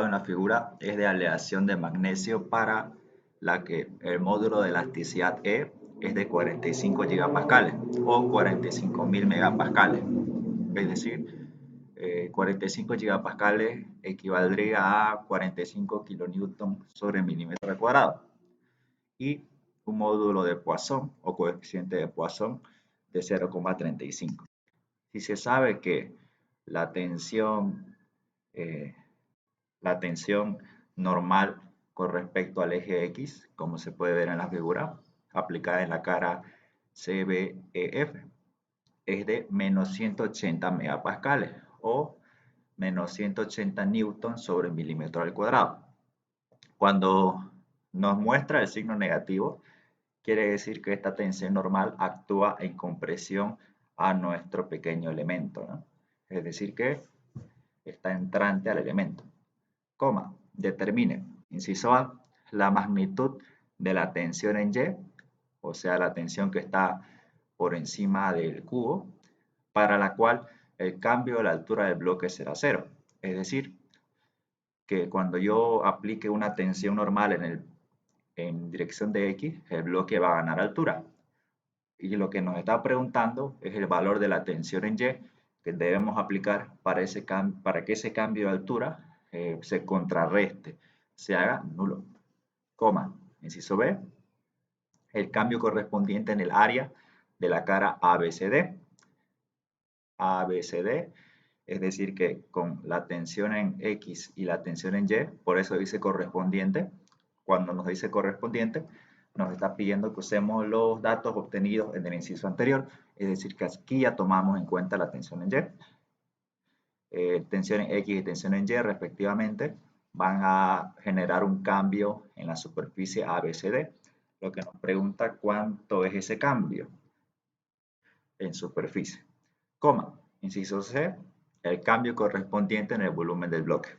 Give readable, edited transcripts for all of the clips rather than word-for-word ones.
en la figura es de aleación de magnesio para la que el módulo de elasticidad E es de 45 gigapascales o 45.000 megapascales. Es decir, 45 gigapascales equivaldría a 45 kilonewton sobre milímetro al cuadrado. Y un módulo de Poisson o coeficiente de Poisson de 0,35. Si se sabe que la tensión eh, la tensión normal con respecto al eje X, como se puede ver en la figura, aplicada en la cara CBEF, es de menos 180 megapascales o menos 180 newton sobre milímetro al cuadrado. Cuando nos muestra el signo negativo, quiere decir que esta tensión normal actúa en compresión a nuestro pequeño elemento, ¿no? Es decir, que está entrante al elemento. Coma, determine, inciso A, la magnitud de la tensión en Y, o sea, la tensión que está por encima del cubo, para la cual el cambio de la altura del bloque será cero. Es decir, que cuando yo aplique una tensión normal en dirección de X, el bloque va a ganar altura. Y lo que nos está preguntando es el valor de la tensión en Y que debemos aplicar para que ese cambio de altura se contrarreste, se haga nulo. Coma, inciso B, el cambio correspondiente en el área de la cara ABCD. ABCD, es decir que con la tensión en X y la tensión en Y, por eso dice correspondiente, cuando nos dice correspondiente, nos está pidiendo que usemos los datos obtenidos en el inciso anterior, es decir que aquí ya tomamos en cuenta la tensión en Y. Tensión en X y tensión en Y respectivamente van a generar un cambio en la superficie ABCD, lo que nos pregunta cuánto es ese cambio en superficie. Coma, inciso C, el cambio correspondiente en el volumen del bloque.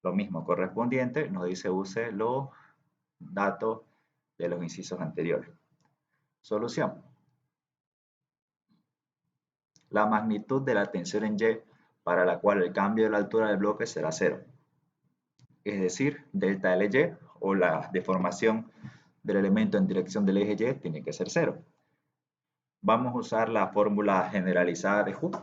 Lo mismo correspondiente, nos dice use los datos de los incisos anteriores. Solución. La magnitud de la tensión en Y para la cual el cambio de la altura del bloque será cero. Es decir, delta LY o la deformación del elemento en dirección del eje Y tiene que ser cero. Vamos a usar la fórmula generalizada de Hooke,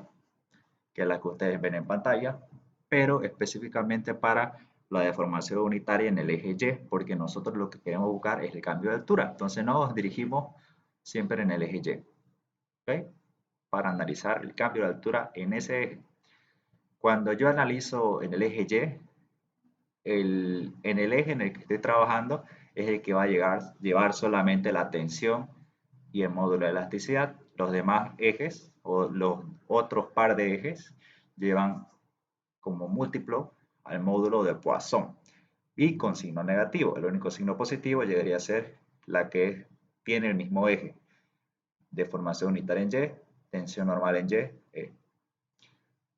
que es la que ustedes ven en pantalla, pero específicamente para la deformación unitaria en el eje Y, porque nosotros lo que queremos buscar es el cambio de altura. Entonces nos dirigimos siempre en el eje Y, ¿okay? Para analizar el cambio de altura en ese eje. Cuando yo analizo en el eje Y, en el eje en el que estoy trabajando es el que va a llevar solamente la tensión y el módulo de elasticidad. Los demás ejes o los otros par de ejes llevan como múltiplo al módulo de Poisson y con signo negativo. El único signo positivo llegaría a ser la que tiene el mismo eje. Deformación unitaria en Y, tensión normal en Y, E.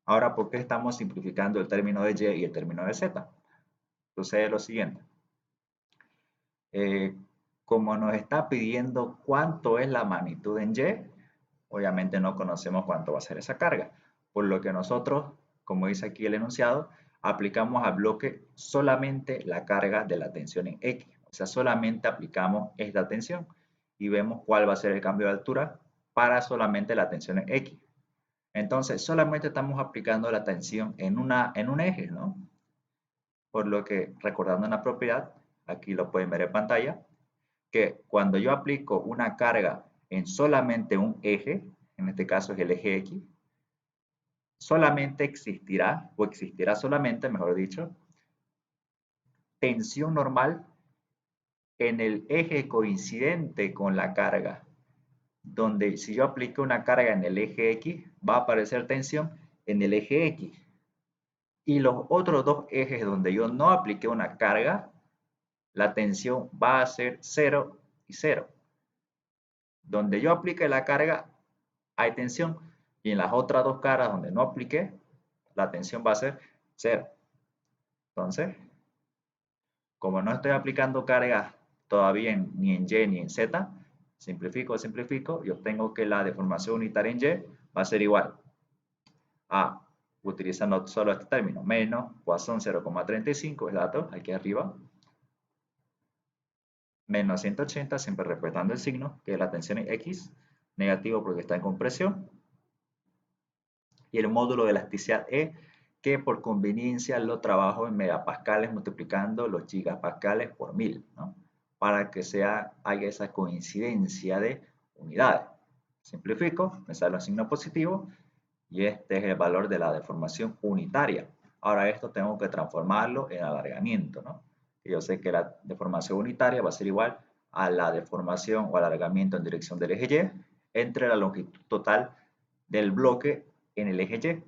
Ahora, ¿por qué estamos simplificando el término de Y y el término de Z? Sucede lo siguiente. Como nos está pidiendo cuánto es la magnitud en Y, obviamente no conocemos cuánto va a ser esa carga, por lo que nosotros, como dice aquí el enunciado, aplicamos al bloque solamente la carga de la tensión en X, o sea, solamente aplicamos esta tensión y vemos cuál va a ser el cambio de altura para solamente la tensión en X. Entonces, solamente estamos aplicando la tensión en un eje, ¿no? Por lo que, recordando una propiedad, aquí lo pueden ver en pantalla, que cuando yo aplico una carga en solamente un eje, en este caso es el eje X, solamente existirá, o existirá solamente, mejor dicho, tensión normal en el eje coincidente con la carga, donde si yo aplico una carga en el eje X, va a aparecer tensión en el eje X. Y los otros dos ejes donde yo no apliqué una carga, la tensión va a ser 0 y 0. Donde yo aplique la carga, hay tensión. Y en las otras dos caras donde no apliqué, la tensión va a ser 0. Entonces, como no estoy aplicando cargas todavía ni en Y ni en Z, simplifico y obtengo que la deformación unitaria en Y va a ser igual a utilizando solo este término, menos Poisson 0,35, es dato, aquí arriba, menos 180, siempre respetando el signo, que la tensión es X, negativo porque está en compresión, y el módulo de elasticidad E, que por conveniencia lo trabajo en megapascales multiplicando los gigapascales por 1000, ¿no? Para que haya esa coincidencia de unidades. Simplifico, me sale un signo positivo y este es el valor de la deformación unitaria. Ahora esto tengo que transformarlo en alargamiento, ¿no? Yo sé que la deformación unitaria va a ser igual a la deformación o alargamiento en dirección del eje Y entre la longitud total del bloque en el eje Y.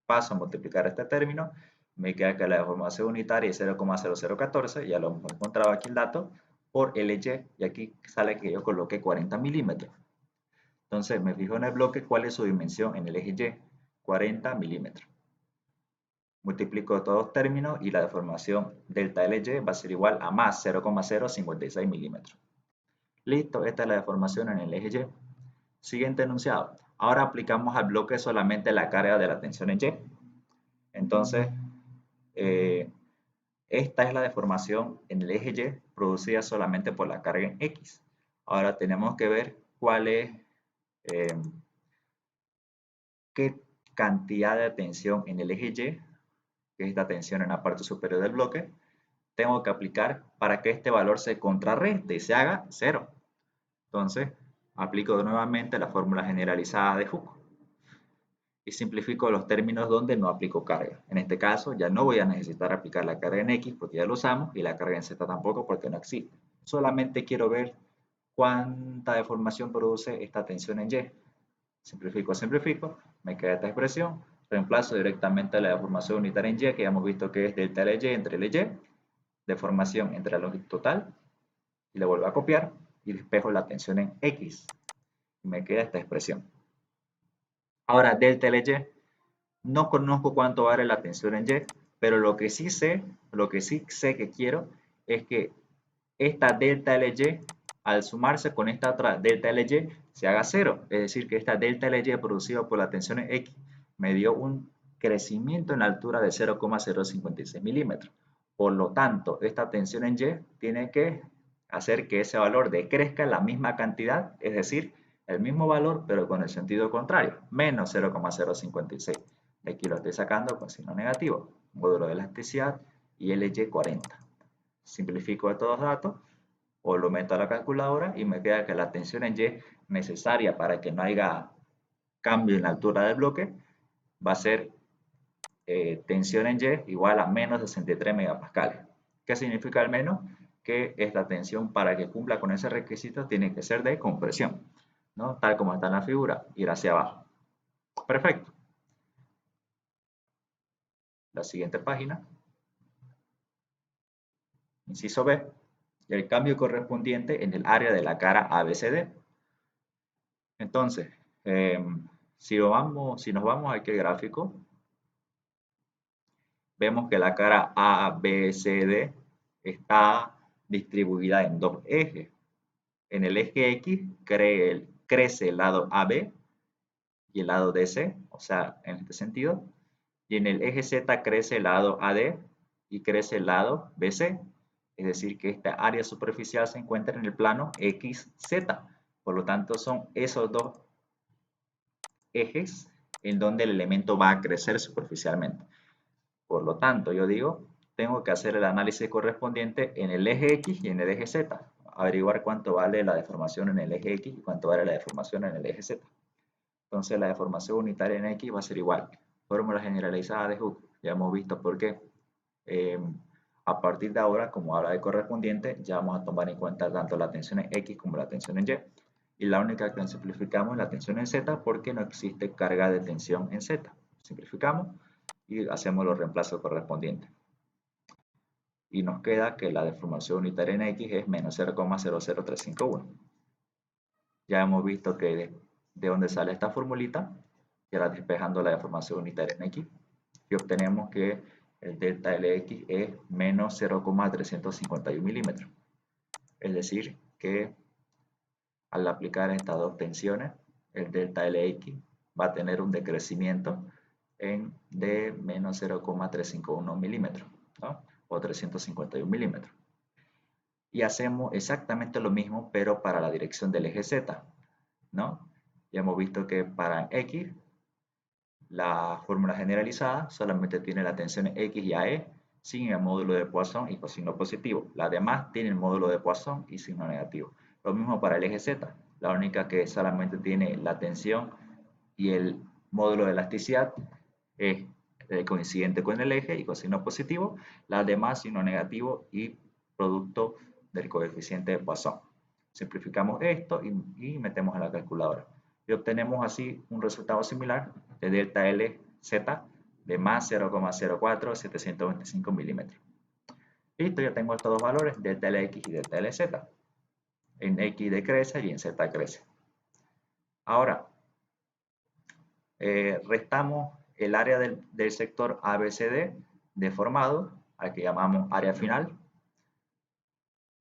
Paso a multiplicar este término, me queda que la deformación unitaria es 0,0014, ya lo hemos encontrado aquí el dato, por LY, y aquí sale que yo coloqué 40 milímetros. Entonces me fijo en el bloque cuál es su dimensión en el eje Y, 40 milímetros. Multiplico todos los términos y la deformación delta LY va a ser igual a más 0,056 milímetros. Listo, esta es la deformación en el eje Y. Siguiente enunciado. Ahora aplicamos al bloque solamente la carga de la tensión en Y. Entonces, esta es la deformación en el eje Y producida solamente por la carga en X. Ahora tenemos que ver cuál es, qué cantidad de tensión en el eje Y, que es esta tensión en la parte superior del bloque, tengo que aplicar para que este valor se contrarreste y se haga cero. Entonces, aplico nuevamente la fórmula generalizada de Hooke y simplifico los términos donde no aplico carga. En este caso, ya no voy a necesitar aplicar la carga en X porque ya lo usamos y la carga en Z tampoco porque no existe. Solamente quiero ver cuánta deformación produce esta tensión en Y. Simplifico, me queda esta expresión, reemplazo directamente la deformación unitaria en Y, que ya hemos visto que es delta LY entre LY, deformación entre la longitud total, y le vuelvo a copiar y despejo la tensión en X. Y me queda esta expresión. Ahora, delta LY, no conozco cuánto vale la tensión en Y, pero lo que sí sé que quiero es que esta delta LY, al sumarse con esta otra delta LY, se haga cero. Es decir, que esta delta LY producida por la tensión en X me dio un crecimiento en la altura de 0,056 milímetros. Por lo tanto, esta tensión en Y tiene que hacer que ese valor decrezca en la misma cantidad, es decir, el mismo valor, pero con el sentido contrario, menos 0,056. De aquí lo estoy sacando con signo negativo, módulo de elasticidad y LY 40. Simplifico estos dos datos o lo meto a la calculadora y me queda que la tensión en Y necesaria para que no haya cambio en la altura del bloque va a ser tensión en Y igual a menos 63 megapascales. ¿Qué significa al menos? Que esta tensión para que cumpla con ese requisito tiene que ser de compresión, ¿no? Tal como está en la figura, ir hacia abajo. Perfecto. La siguiente página. Inciso B. El cambio correspondiente en el área de la cara ABCD. Entonces, si nos vamos aquí al gráfico, vemos que la cara ABCD está distribuida en dos ejes. En el eje X crece el lado AB y el lado DC, o sea, en este sentido. Y en el eje Z crece el lado AD y crece el lado BC. Es decir, que esta área superficial se encuentra en el plano XZ. Por lo tanto, son esos dos ejes en donde el elemento va a crecer superficialmente. Por lo tanto, yo digo, tengo que hacer el análisis correspondiente en el eje X y en el eje Z. Averiguar cuánto vale la deformación en el eje X y cuánto vale la deformación en el eje Z. Entonces, la deformación unitaria en X va a ser igual. Fórmula generalizada de Hooke. Ya hemos visto por qué. A partir de ahora, como habla de correspondiente, ya vamos a tomar en cuenta tanto la tensión en X como la tensión en Y. Y la única que simplificamos es la tensión en Z porque no existe carga de tensión en Z. Simplificamos y hacemos los reemplazos correspondientes. Y nos queda que la deformación unitaria en X es menos 0,00351. Ya hemos visto que de dónde sale esta formulita, y ahora despejando la deformación unitaria en X, y obtenemos que el delta LX es menos 0,351 milímetros. Es decir, que al aplicar estas dos tensiones, el delta LX va a tener un decrecimiento de menos 0,351 milímetros, ¿no? O 351 milímetros. Y hacemos exactamente lo mismo, pero para la dirección del eje Z, ¿no? Ya hemos visto que para X, la fórmula generalizada solamente tiene las tensiones X y AE sin el módulo de Poisson y coseno positivo. Las demás tienen módulo de Poisson y signo negativo. Lo mismo para el eje Z. La única que solamente tiene la tensión y el módulo de elasticidad es coincidente con el eje y coseno positivo. Las demás signo negativo y producto del coeficiente de Poisson. Simplificamos esto y metemos en la calculadora. Y obtenemos así un resultado similar de delta LZ de más 0,04 milímetros. Listo, ya tengo estos dos valores, delta LX y delta LZ. En X decrece y en Z crece. Ahora, restamos el área del sector ABCD deformado, al que llamamos área final,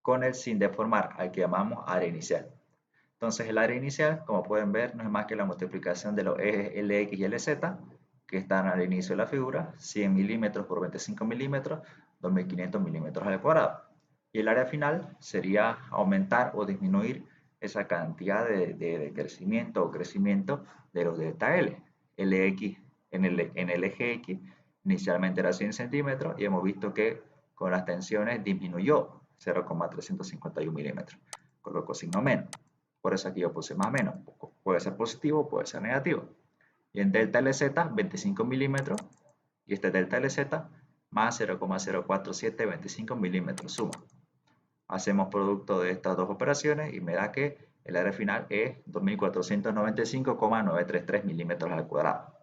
con el sin deformar, al que llamamos área inicial. Entonces el área inicial, como pueden ver, no es más que la multiplicación de los ejes LX y LZ, que están al inicio de la figura, 100 milímetros por 25 milímetros, 2500 milímetros al cuadrado. Y el área final sería aumentar o disminuir esa cantidad de crecimiento o crecimiento de los delta L. LX en el eje X inicialmente era 100 centímetros y hemos visto que con las tensiones disminuyó 0,351 milímetros. Coloco signo menos. Por eso aquí yo puse más o menos. Puede ser positivo, puede ser negativo. Y en delta LZ, 25 milímetros. Y este delta LZ más 0,04725 milímetros. Suma. Hacemos producto de estas dos operaciones y me da que el área final es 2495,933 milímetros al cuadrado.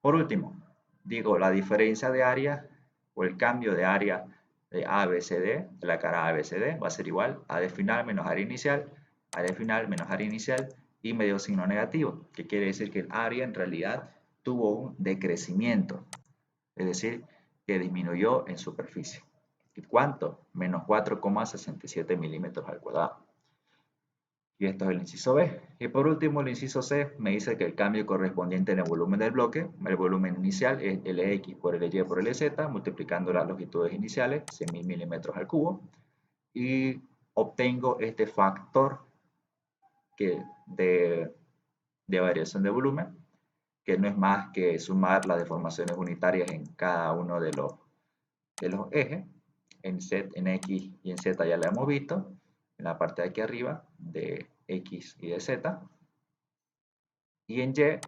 Por último, digo la diferencia de área o el cambio de área de ABCD, de la cara ABCD, va a ser igual a AD final menos área inicial, AD final menos área inicial y medio signo negativo, que quiere decir que el área en realidad tuvo un decrecimiento, es decir, que disminuyó en superficie. ¿Y cuánto? Menos 4,67 milímetros al cuadrado. Y esto es el inciso B. Y por último, el inciso C me dice que el cambio correspondiente en el volumen del bloque, el volumen inicial es Lx por Ly por Lz, multiplicando las longitudes iniciales, 100.000 milímetros al cubo, y obtengo este factor de variación de volumen, que no es más que sumar las deformaciones unitarias en cada uno de los ejes. En Z, en X y en Z ya lo hemos visto, en la parte de aquí arriba de X y de Z. Y en Y,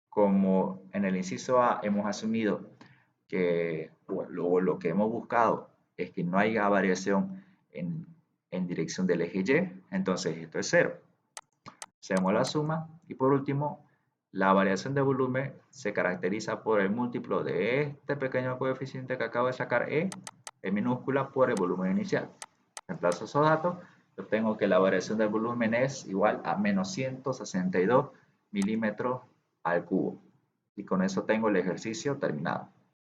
como en el inciso A hemos asumido que lo que hemos buscado es que no haya variación en dirección del eje Y, entonces esto es 0. Hacemos la suma y por último, la variación de volumen se caracteriza por el múltiplo de este pequeño coeficiente que acabo de sacar, E minúscula, por el volumen inicial. Reemplazo esos datos, obtengo que la variación del volumen es igual a menos 162 milímetros al cubo. Y con eso tengo el ejercicio terminado.